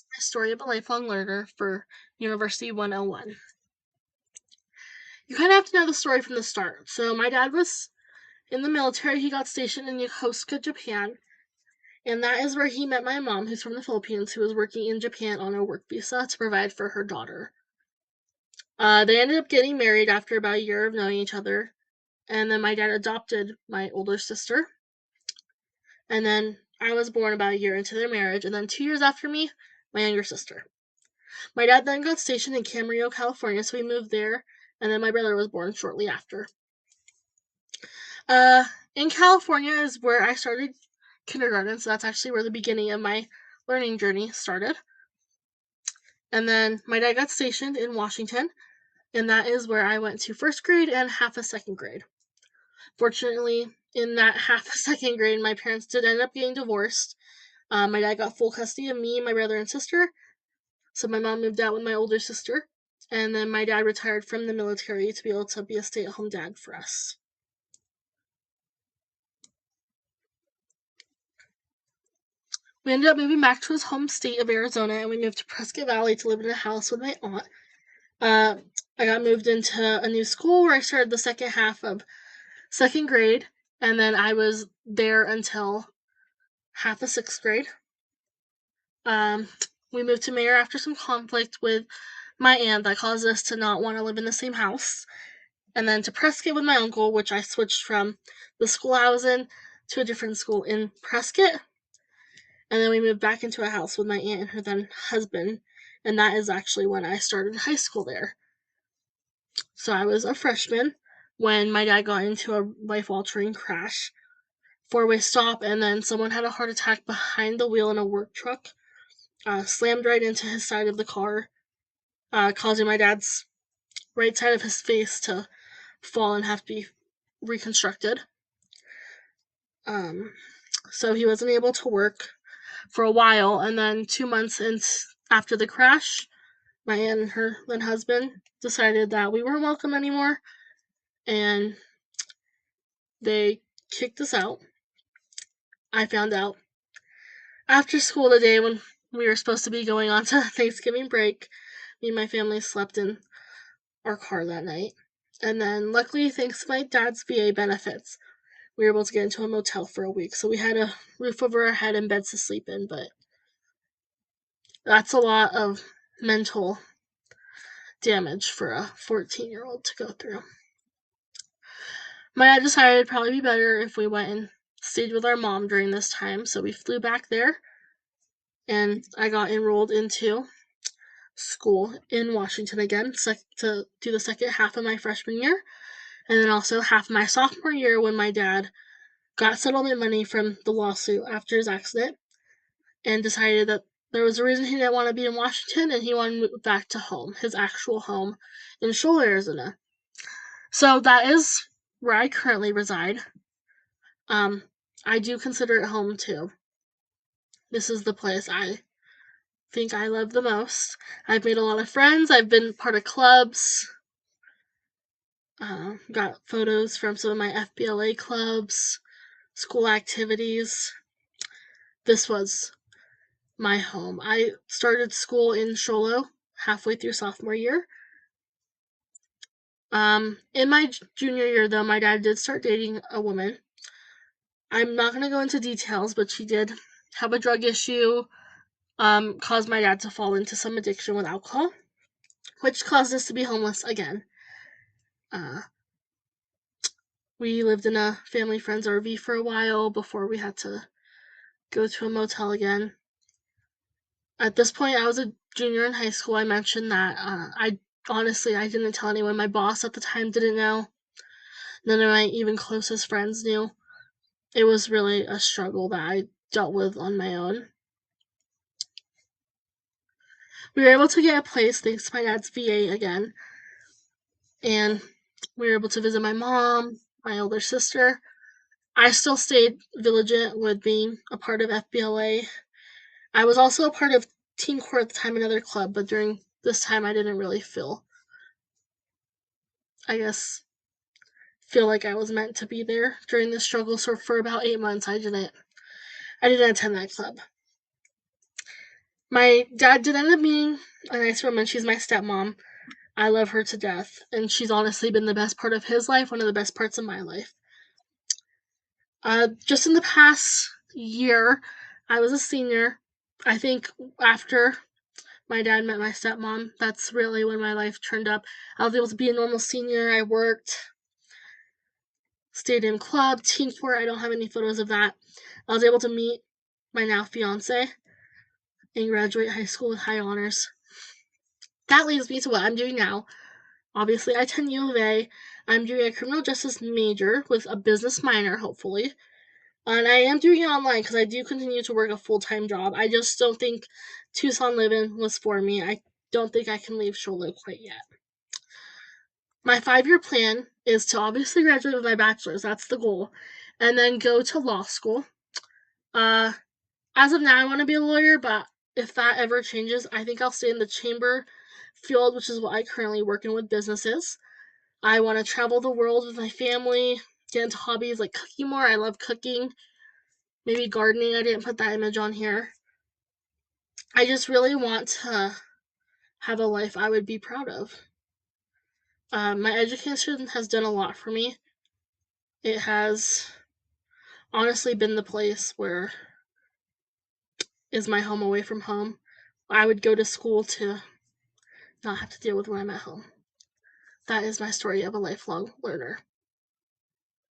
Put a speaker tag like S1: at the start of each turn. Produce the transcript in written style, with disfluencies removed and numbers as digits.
S1: My story of a lifelong learner for UNIV101. You kind of have to know the story from the start. So my dad was in the military. He got stationed in Yokosuka, Japan, and that is where he met my mom, who's from the Philippines, who was working in Japan on a work visa to provide for her daughter. They ended up getting married after about a year of knowing each other, and then my dad adopted my older sister, and then I was born about a year into their marriage, and then 2 years after me, my younger sister. My dad then got stationed in Camarillo, California, so we moved there, and then my brother was born shortly after. In California is where I started kindergarten, so that's actually where the beginning of my learning journey started. And then my dad got stationed in Washington, and that is where I went to first grade and half of second grade. Fortunately, in that half of second grade, my parents did end up getting divorced. My dad got full custody of me, my brother, and sister, so my mom moved out with my older sister, and then my dad retired from the military to be able to be a stay-at-home dad for us. We ended up moving back to his home state of Arizona, and we moved to Prescott Valley to live in a house with my aunt. I got moved into a new school where I started the second half of second grade, and then I was there until half of sixth grade. We moved to Mayer after some conflict with my aunt that caused us to not want to live in the same house, and then to Prescott with my uncle, which I switched from the school I was in to a different school in Prescott. And then we moved back into a house with my aunt and her then husband, and that is actually when I started high school there. So I was a freshman when my dad got into a life-altering crash, four-way stop, and then someone had a heart attack behind the wheel in a work truck, slammed right into his side of the car, causing my dad's right side of his face to fall and have to be reconstructed. So he wasn't able to work for a while, and then 2 months after the crash, my aunt and her then husband decided that we weren't welcome anymore, and they kicked us out. I found out after school the day when we were supposed to be going on to Thanksgiving break. Me and my family slept in our car that night, and then luckily, thanks to my dad's VA benefits, we were able to get into a motel for a week, so we had a roof over our head and beds to sleep in, but that's a lot of mental damage for a 14-year-old to go through. My dad decided it'd probably be better if we went and stayed with our mom during this time, so we flew back there, and I got enrolled into school in Washington again to do the second half of my freshman year, and then also half of my sophomore year when my dad got settlement money from the lawsuit after his accident and decided that there was a reason he didn't want to be in Washington and he wanted to move back to home, his actual home in Shoal, Arizona. So that is where I currently reside. I do consider it home too. This is the place I think I love the most. I've made a lot of friends. I've been part of clubs. Got photos from some of my FBLA clubs, school activities. This was my home. I started school in Sholo halfway through sophomore year. In my junior year, though, my dad did start dating a woman. I'm not going to go into details, but she did have a drug issue, caused my dad to fall into some addiction with alcohol, which caused us to be homeless again. We lived in a family friend's RV for a while before we had to go to a motel again. At this point, I was a junior in high school. I mentioned that I didn't tell anyone. My boss at the time didn't know. None of my even closest friends knew. It was really a struggle that I dealt with on my own. We were able to get a place thanks to my dad's VA again. And we were able to visit my mom, my older sister. I still stayed vigilant with being a part of FBLA. I was also a part of Teen Corps at the time, another club, but during this time I didn't really feel like I was meant to be there during this struggle. So for about 8 months I didn't attend that club. My dad did end up being a nice woman. She's my stepmom. I love her to death, and she's honestly been the best part of his life, one of the best parts of my life. Just in the past year, I was a senior. I think after my dad met my stepmom, that's really when my life turned up. I was able to be a normal senior. I worked, stayed in club, team sport. I don't have any photos of that. I was able to meet my now fiance and graduate high school with high honors. That leads me to what I'm doing now. Obviously, I attend U of A. I'm doing a criminal justice major with a business minor, hopefully. And I am doing it online because I do continue to work a full-time job. I just don't think Tucson living was for me. I don't think I can leave Shola quite yet. My 5-year plan is to obviously graduate with my bachelor's. That's the goal. And then go to law school. As of now, I want to be a lawyer, but if that ever changes, I think I'll stay in the chamber field, which is what I currently work in with businesses. I want to travel the world with my family, get into hobbies like cooking more. I love cooking. Maybe gardening. I didn't put that image on here. I just really want to have a life I would be proud of. My education has done a lot for me. It has honestly been the place where is my home away from home. I would go to school to not have to deal with when I'm at home. That is my story of a lifelong learner.